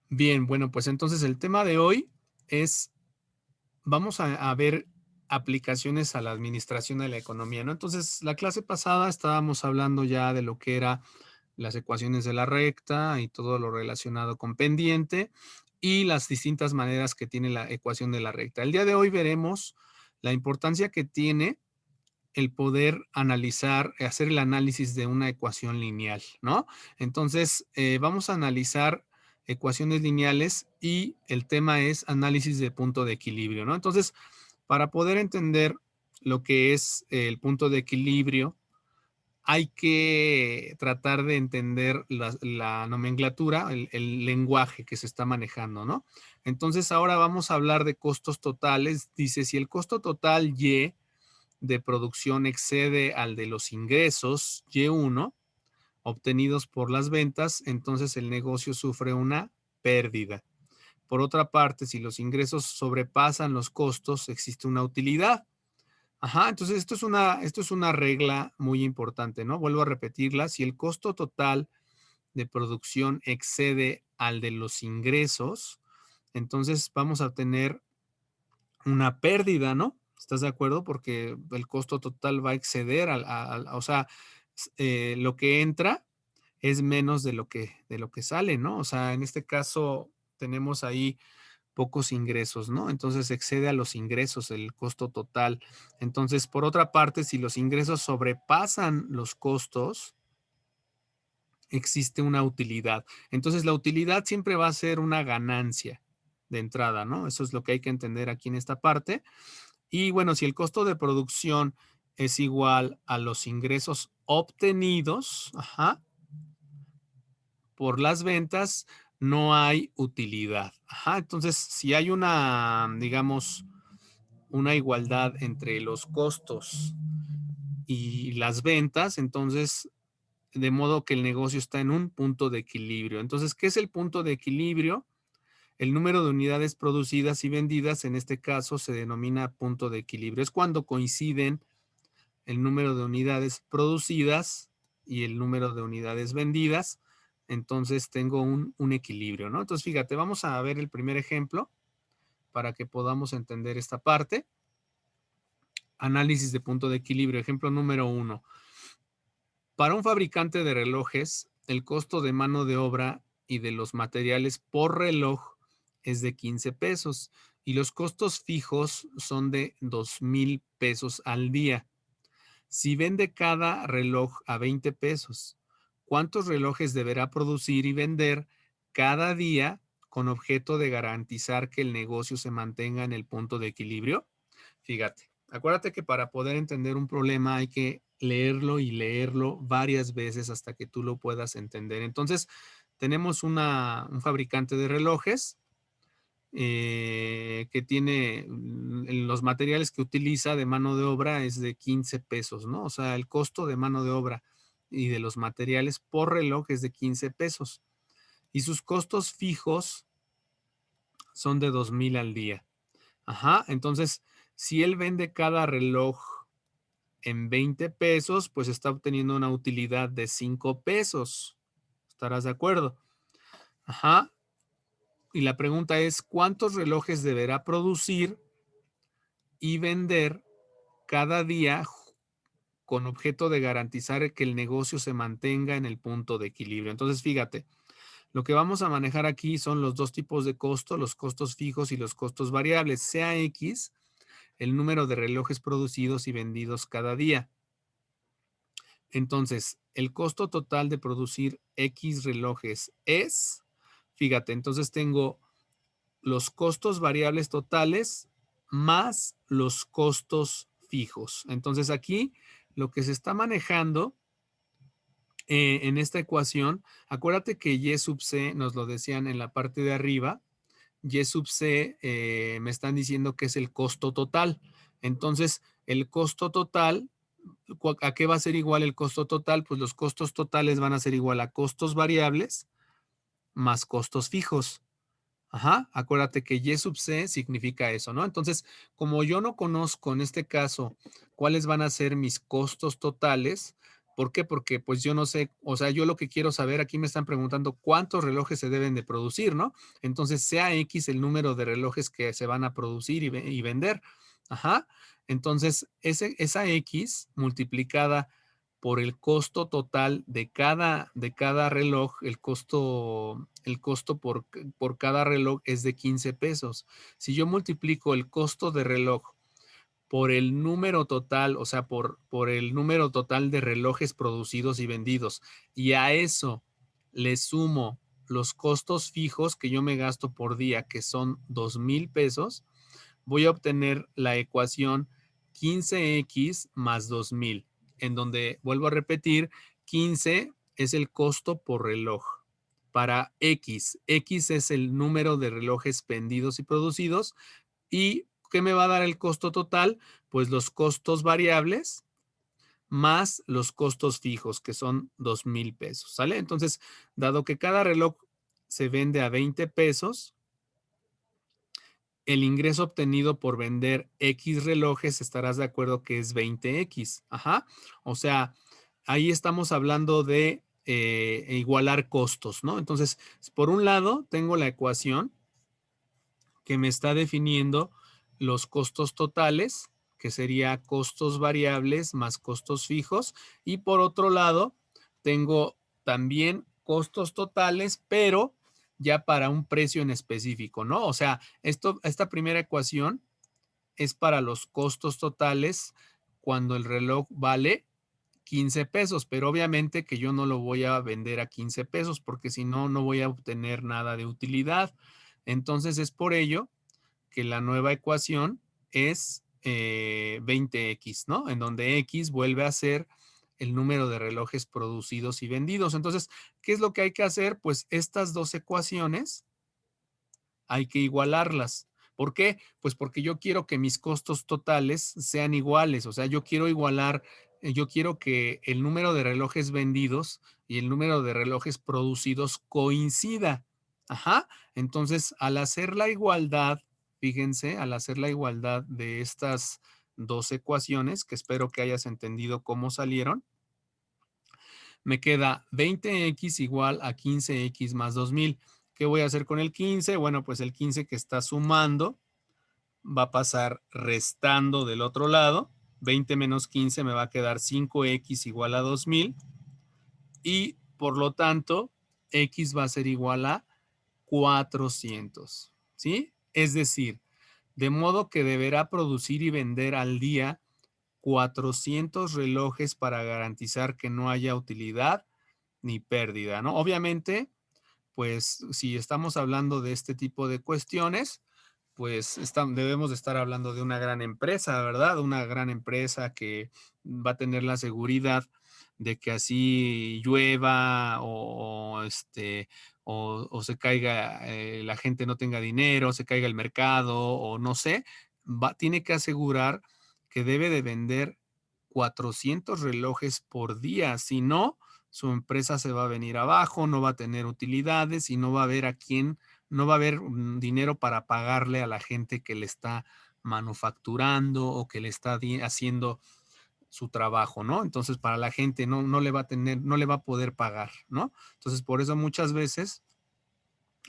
Bien, bueno, pues entonces el tema de hoy es, vamos a ver aplicaciones a la administración de la economía, ¿no? Entonces, la clase pasada estábamos hablando ya de lo que era las ecuaciones de la recta y todo lo relacionado con pendiente y las distintas maneras que tiene la ecuación de la recta. El día de hoy veremos la importancia que tiene el poder analizar, hacer el análisis de una ecuación lineal, ¿no? Entonces, vamos a analizar ecuaciones lineales y el tema es análisis de punto de equilibrio, ¿no? Entonces, para poder entender lo que es el punto de equilibrio, hay que tratar de entender la nomenclatura, el lenguaje que se está manejando, ¿no? Entonces, ahora vamos a hablar de costos totales. Dice, si el costo total Y de producción excede al de los ingresos Y1 obtenidos por las ventas, entonces el negocio sufre una pérdida. Por otra parte, si los ingresos sobrepasan los costos, existe una utilidad. Ajá, entonces esto es una regla muy importante, ¿no? Vuelvo a repetirla. Si el costo total de producción excede al de los ingresos, entonces vamos a tener una pérdida, ¿no? ¿Estás de acuerdo? Porque el costo total va a exceder o sea, lo que entra es menos de lo que sale, ¿no? O sea, en este caso tenemos ahí pocos ingresos, ¿no? Entonces excede a los ingresos el costo total. Entonces, por otra parte, si los ingresos sobrepasan los costos, existe una utilidad. Entonces, la utilidad siempre va a ser una ganancia de entrada, ¿no? Eso es lo que hay que entender aquí en esta parte. Y bueno, si el costo de producción es igual a los ingresos obtenidos, ajá, por las ventas, no hay utilidad. Ajá, entonces, si hay una, digamos, una igualdad entre los costos y las ventas, entonces, de modo que el negocio está en un punto de equilibrio. Entonces, ¿qué es el punto de equilibrio? El número de unidades producidas y vendidas, en este caso, se denomina punto de equilibrio. Es cuando coinciden el número de unidades producidas y el número de unidades vendidas. Entonces tengo un equilibrio, ¿no? Entonces, fíjate, vamos a ver el primer ejemplo para que podamos entender esta parte. Análisis de punto de equilibrio. Ejemplo número 1. Para un fabricante de relojes, el costo de mano de obra y de los materiales por reloj es de 15 pesos y los costos fijos son de 2,000 pesos al día. Si vende cada reloj a 20 pesos, ¿cuántos relojes deberá producir y vender cada día con objeto de garantizar que el negocio se mantenga en el punto de equilibrio? Fíjate, acuérdate que para poder entender un problema hay que leerlo y leerlo varias veces hasta que tú lo puedas entender. Entonces, tenemos un fabricante de relojes que tiene los materiales que utiliza de mano de obra es de 15 pesos, ¿no? O sea, el costo de mano de obra y de los materiales por reloj es de 15 pesos. Y sus costos fijos son de 2,000 al día. Ajá, entonces, si él vende cada reloj en 20 pesos, pues está obteniendo una utilidad de 5 pesos. ¿Estarás de acuerdo? Ajá. Y la pregunta es, ¿cuántos relojes deberá producir y vender cada día con objeto de garantizar que el negocio se mantenga en el punto de equilibrio? Entonces, fíjate, lo que vamos a manejar aquí son los dos tipos de costo, los costos fijos y los costos variables, sea X, el número de relojes producidos y vendidos cada día. Entonces, el costo total de producir X relojes es, fíjate, entonces tengo los costos variables totales más los costos fijos. Entonces aquí lo que se está manejando en esta ecuación, acuérdate que Y sub C nos lo decían en la parte de arriba, Y sub C me están diciendo que es el costo total. Entonces, el costo total, ¿a qué va a ser igual el costo total? Pues los costos totales van a ser igual a costos variables más costos fijos. Ajá, acuérdate que Y sub C significa eso, ¿no? Entonces, como yo no conozco en este caso cuáles van a ser mis costos totales, ¿Por qué? Porque pues yo no sé, o sea, yo lo que quiero saber, aquí me están preguntando cuántos relojes se deben de producir, ¿no? Entonces, sea X el número de relojes que se van a producir y vender. Ajá. Entonces, esa X multiplicada por el costo total de cada reloj, el costo por cada reloj es de 15 pesos. Si yo multiplico el costo de reloj por el número total, o sea, por el número total de relojes producidos y vendidos, y a eso le sumo los costos fijos que yo me gasto por día, que son 2,000 pesos, voy a obtener la ecuación 15x más 2,000, en donde vuelvo a repetir, 15 es el costo por reloj. Para X, X es el número de relojes vendidos y producidos. ¿Y qué me va a dar el costo total? Pues los costos variables más los costos fijos, que son 2,000 pesos, ¿sale? Entonces, dado que cada reloj se vende a 20 pesos, el ingreso obtenido por vender X relojes, estarás de acuerdo que es 20X. Ajá. O sea, ahí estamos hablando de igualar costos, ¿no? Entonces, por un lado, tengo la ecuación que me está definiendo los costos totales, que sería costos variables más costos fijos. Y por otro lado, tengo también costos totales, pero ya para un precio en específico, ¿no? O sea, esta primera ecuación es para los costos totales cuando el reloj vale 15 pesos, pero obviamente que yo no lo voy a vender a 15 pesos porque si no, no voy a obtener nada de utilidad. Entonces es por ello que la nueva ecuación es 20X, ¿no? En donde X vuelve a ser el número de relojes producidos y vendidos. Entonces, ¿qué es lo que hay que hacer? Pues estas dos ecuaciones hay que igualarlas. ¿Por qué? Pues porque yo quiero que mis costos totales sean iguales, o sea, yo quiero igualar, yo quiero que el número de relojes vendidos y el número de relojes producidos coincida. Ajá. Entonces, al hacer la igualdad, fíjense, al hacer la igualdad de estas dos ecuaciones, que espero que hayas entendido cómo salieron, me queda 20X igual a 15X más 2,000. ¿Qué voy a hacer con el 15? Bueno, pues el 15 que está sumando va a pasar restando del otro lado. 20 menos 15 me va a quedar 5X igual a 2,000 y por lo tanto X va a ser igual a 400, ¿sí? Es decir, de modo que deberá producir y vender al día 400 relojes para garantizar que no haya utilidad ni pérdida, ¿no? Obviamente, pues si estamos hablando de este tipo de cuestiones, pues debemos de estar hablando de una gran empresa, ¿verdad? Una gran empresa que va a tener la seguridad de que así llueva o se caiga, la gente no tenga dinero, se caiga el mercado o no sé, tiene que asegurar que debe de vender 400 relojes por día, si no, su empresa se va a venir abajo, no va a tener utilidades y no va a haber a quién, no va a haber dinero para pagarle a la gente que le está manufacturando o que le está haciendo su trabajo, ¿no? Entonces, para la gente no le va a tener, no le va a poder pagar, ¿no? Entonces, por eso muchas veces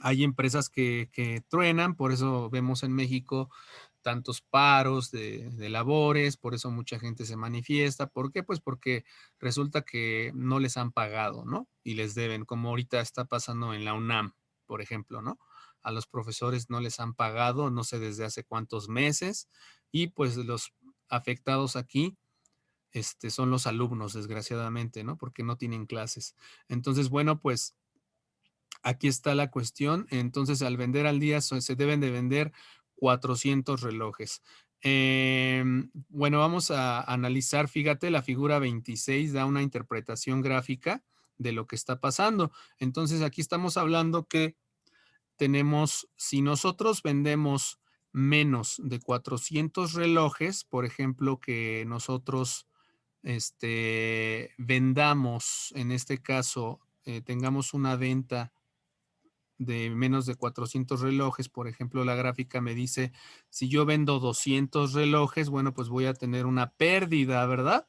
hay empresas que truenan, por eso vemos en México tantos paros de labores, por eso mucha gente se manifiesta. ¿Por qué? Pues porque resulta que no les han pagado, ¿no? Y les deben, como ahorita está pasando en la UNAM, por ejemplo, ¿no? A los profesores no les han pagado, no sé desde hace cuántos meses, y pues los afectados aquí son los alumnos, desgraciadamente, ¿no? Porque no tienen clases. Entonces, bueno, pues aquí está la cuestión. Entonces, al vender al día se deben de vender 400 relojes. Bueno, vamos a analizar, fíjate, la figura 26 da una interpretación gráfica de lo que está pasando. Entonces, aquí estamos hablando que tenemos, si nosotros vendemos menos de 400 relojes, por ejemplo, que nosotros vendamos, en este caso, tengamos una venta de menos de 400 relojes, por ejemplo, la gráfica me dice, si yo vendo 200 relojes, bueno, pues voy a tener una pérdida, ¿verdad?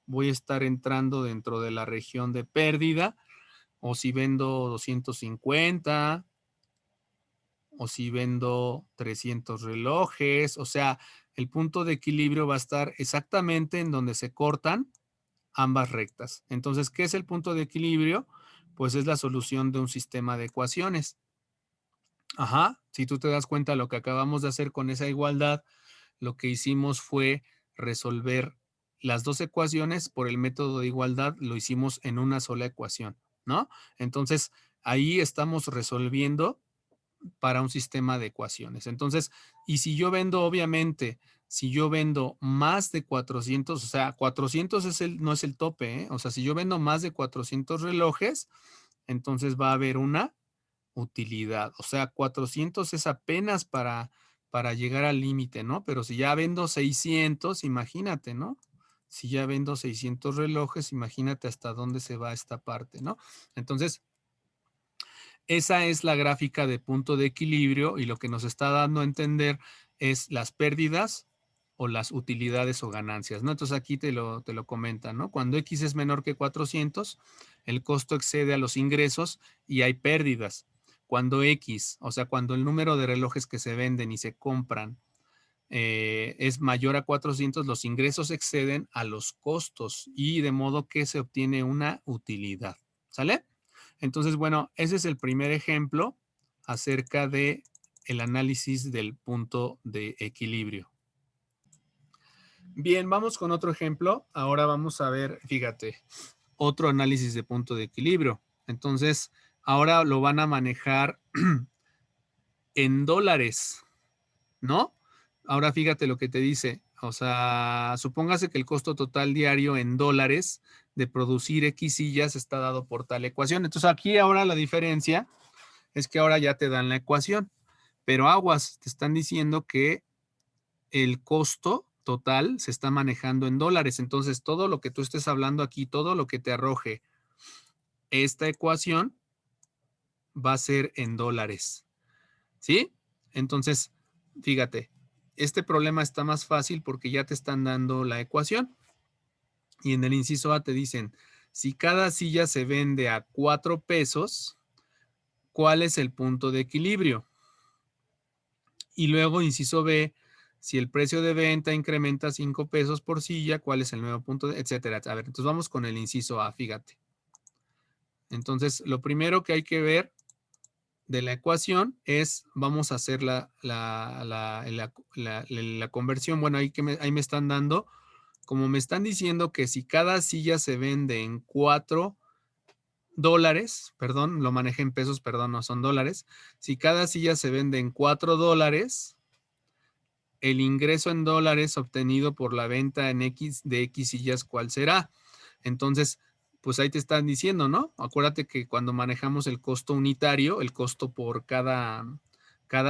voy a estar entrando dentro de la región de pérdida, o si vendo 250, o si vendo 300 relojes, o sea, el punto de equilibrio va a estar exactamente en donde se cortan ambas rectas. Entonces, ¿qué es el punto de equilibrio? Pues es la solución de un sistema de ecuaciones. Ajá, si tú te das cuenta, lo que acabamos de hacer con esa igualdad, lo que hicimos fue resolver las dos ecuaciones por el método de igualdad, lo hicimos en una sola ecuación, ¿no? Entonces, ahí estamos resolviendo para un sistema de ecuaciones. Entonces, y si yo vendo, obviamente, si yo vendo más de 400, o sea, 400 no es el tope, ¿eh? O sea, si yo vendo más de 400 relojes, entonces va a haber una utilidad. O sea, 400 es apenas para llegar al límite, ¿no? Pero si ya vendo 600, imagínate, ¿no? Si ya vendo 600 relojes, imagínate hasta dónde se va esta parte, ¿no? Entonces, esa es la gráfica de punto de equilibrio y lo que nos está dando a entender es las pérdidas o las utilidades o ganancias, ¿no? Entonces aquí te lo comenta, ¿no? Cuando X es menor que 400, el costo excede a los ingresos y hay pérdidas. Cuando X, o sea, cuando el número de relojes que se venden y se compran es mayor a 400, los ingresos exceden a los costos y de modo que se obtiene una utilidad. ¿Sale? Entonces, bueno, ese es el primer ejemplo acerca de el análisis del punto de equilibrio. Bien, vamos con otro ejemplo. Ahora vamos a ver, fíjate, otro análisis de punto de equilibrio. Entonces, ahora lo van a manejar en dólares, ¿no? Ahora fíjate lo que te dice. O sea, supóngase que el costo total diario en dólares de producir X sillas está dado por tal ecuación. Entonces, aquí ahora la diferencia es que ahora ya te dan la ecuación, pero aguas, te están diciendo que el costo total se está manejando en dólares. Entonces, todo lo que tú estés hablando aquí, todo lo que te arroje esta ecuación va a ser en dólares. ¿Sí? Entonces, fíjate, este problema está más fácil porque ya te están dando la ecuación. Y en el inciso A te dicen, si cada silla se vende a 4 pesos, ¿cuál es el punto de equilibrio? Y luego, inciso B, si el precio de venta incrementa 5 pesos por silla, ¿cuál es el nuevo punto? Etcétera. A ver, entonces vamos con el inciso A, fíjate. Entonces, lo primero que hay que ver de la ecuación es, vamos a hacer la conversión. Bueno, ahí me están dando, como me están diciendo que si cada silla se vende en 4 dólares, perdón, lo manejé en pesos, perdón, no son dólares. Si cada silla se vende en 4 dólares, el ingreso en dólares obtenido por la venta en X de X sillas, ¿cuál será? Entonces, pues ahí te están diciendo, ¿no? Acuérdate que cuando manejamos el costo unitario, el costo por cada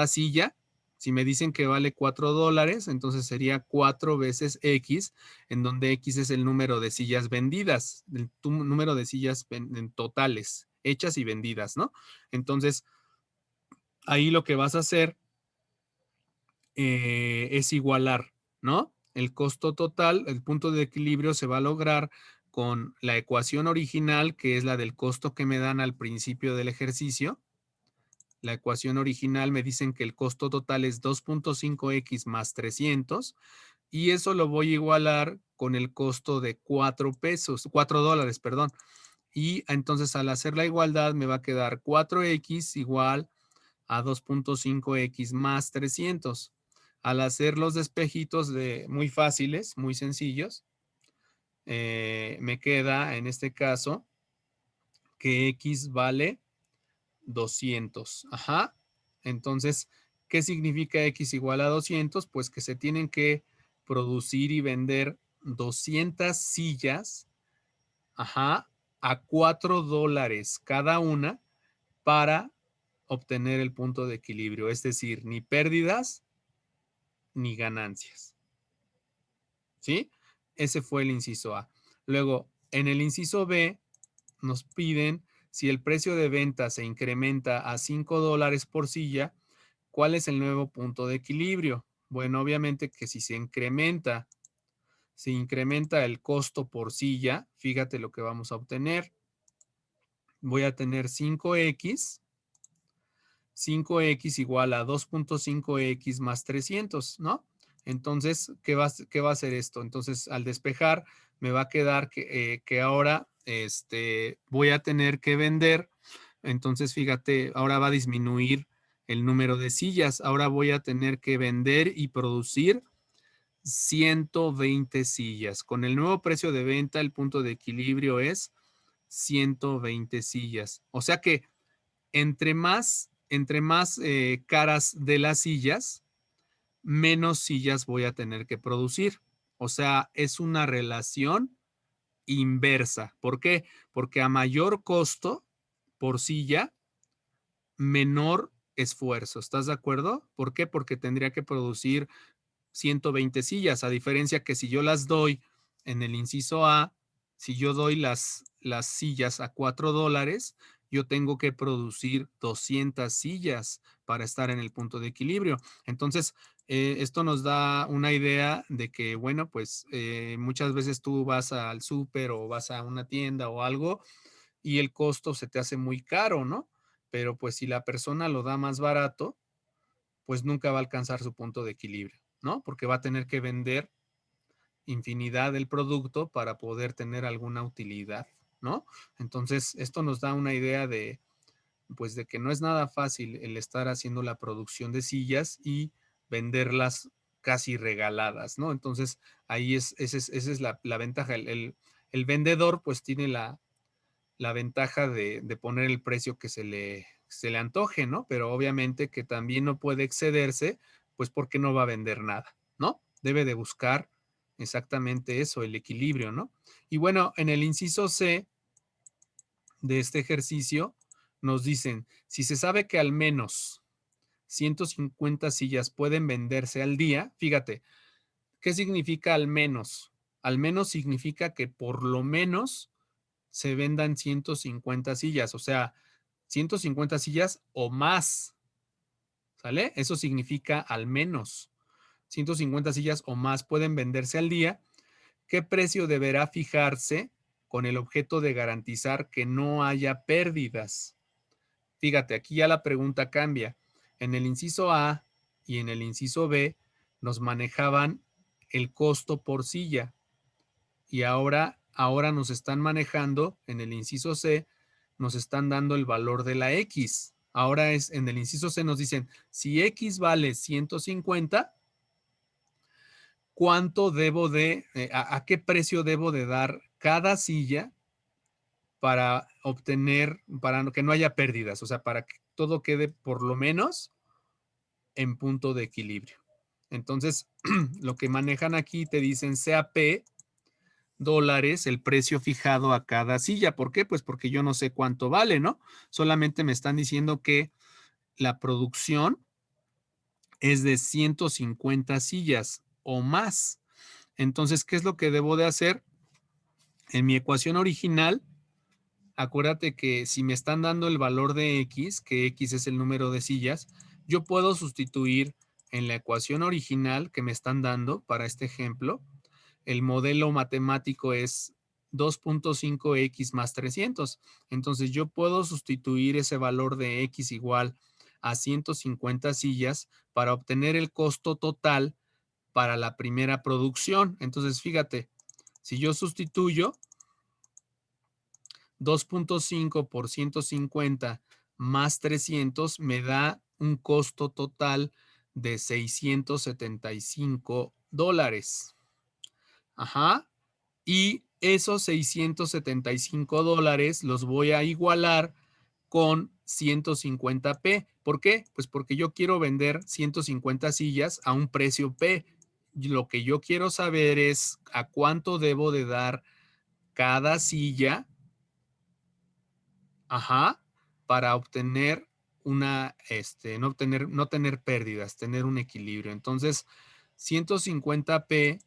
silla, si me dicen que vale 4 dólares, entonces sería 4 veces X, en donde X es el número de sillas vendidas, el número de sillas en totales, hechas y vendidas, ¿no? Entonces, ahí lo que vas a hacer es igualar, ¿no? El costo total, el punto de equilibrio se va a lograr con la ecuación original, que es la del costo que me dan al principio del ejercicio. La ecuación original me dicen que el costo total es 2.5x más 300 y eso lo voy a igualar con el costo de 4 pesos, 4 dólares, perdón. Y entonces al hacer la igualdad me va a quedar 4x igual a 2.5x más 300. Al hacer los despejitos muy fáciles, muy sencillos, me queda en este caso que x vale 200. Ajá. Entonces, ¿qué significa x igual a 200? Pues que se tienen que producir y vender 200 sillas, ajá, a 4 dólares cada una para obtener el punto de equilibrio, es decir, ni pérdidas ni ganancias. ¿Sí? Ese fue el inciso A. Luego, en el inciso B, nos piden si el precio de venta se incrementa a 5 dólares por silla, ¿cuál es el nuevo punto de equilibrio? Bueno, obviamente que si se incrementa, se incrementa el costo por silla, fíjate lo que vamos a obtener. Voy a tener 5x igual a 2.5x más 300, ¿no? Entonces, ¿qué va a hacer esto? Entonces, al despejar, me va a quedar que ahora voy a tener que vender. Entonces, fíjate, ahora va a disminuir el número de sillas. Ahora voy a tener que vender y producir 120 sillas. Con el nuevo precio de venta, el punto de equilibrio es 120 sillas. O sea que entre más caras de las sillas, menos sillas voy a tener que producir. O sea, es una relación inversa. ¿Por qué? Porque a mayor costo por silla, menor esfuerzo. ¿Estás de acuerdo? ¿Por qué? Porque tendría que producir 120 sillas, a diferencia que si yo las doy en el inciso A, si yo doy las sillas a $4, yo tengo que producir 200 sillas para estar en el punto de equilibrio. Entonces, esto nos da una idea de que, bueno, pues muchas veces tú vas al súper o vas a una tienda o algo y el costo se te hace muy caro, ¿no? Pero pues si la persona lo da más barato, pues nunca va a alcanzar su punto de equilibrio, ¿no? Porque va a tener que vender infinidad del producto para poder tener alguna utilidad, ¿no? Entonces, esto nos da una idea de, pues, de que no es nada fácil el estar haciendo la producción de sillas y venderlas casi regaladas, ¿no? Entonces, ahí esa es la ventaja. El vendedor, pues, tiene la ventaja de poner el precio que se le antoje, ¿no? Pero obviamente que también no puede excederse, pues porque no va a vender nada, ¿no? Debe de buscar exactamente eso, el equilibrio, ¿no? Y bueno, en el inciso C de este ejercicio nos dicen, si se sabe que al menos 150 sillas pueden venderse al día, fíjate, ¿qué significa al menos? Al menos significa que por lo menos se vendan 150 sillas, o sea, 150 sillas o más, ¿sale? Eso significa al menos 150 sillas o más pueden venderse al día. ¿Qué precio deberá fijarse con el objeto de garantizar que no haya pérdidas? Fíjate, aquí ya la pregunta cambia. En el inciso A y en el inciso B nos manejaban el costo por silla y ahora nos están manejando en el inciso C, nos están dando el valor de la X. Ahora es en el inciso C nos dicen, si X vale 150, ¿cuánto debo a qué precio debo de dar cada silla para para que no haya pérdidas? O sea, para que todo quede por lo menos en punto de equilibrio. Entonces, lo que manejan aquí te dicen CAP dólares el precio fijado a cada silla. ¿Por qué? Pues porque yo no sé cuánto vale, ¿no? Solamente me están diciendo que la producción es de 150 sillas o más. Entonces, ¿qué es lo que debo de hacer? En mi ecuación original, acuérdate que si me están dando el valor de X, que X es el número de sillas, yo puedo sustituir en la ecuación original que me están dando para este ejemplo, el modelo matemático es 2.5x más 300. Entonces yo puedo sustituir ese valor de x igual a 150 sillas para obtener el costo total para la primera producción. Entonces fíjate, si yo sustituyo 2.5 por 150 más 300 me da un costo total de $675. Ajá. Y esos $675 los voy a igualar con 150p. ¿Por qué? Pues porque yo quiero vender 150 sillas a un precio P. Lo que yo quiero saber es a cuánto debo de dar cada silla, ajá, para obtener no tener pérdidas, tener un equilibrio. Entonces, 150p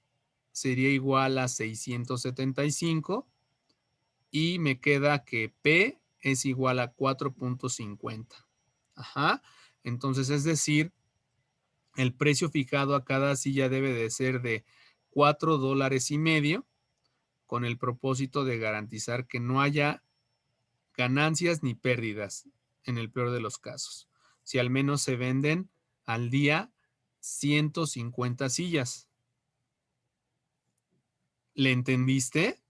sería igual a 675 y me queda que P es igual a 4.50. Ajá. Entonces, es decir, el precio fijado a cada silla debe de ser de $4.50 con el propósito de garantizar que no haya ganancias ni pérdidas en el peor de los casos. Si al menos se venden al día 150 sillas. ¿Le entendiste?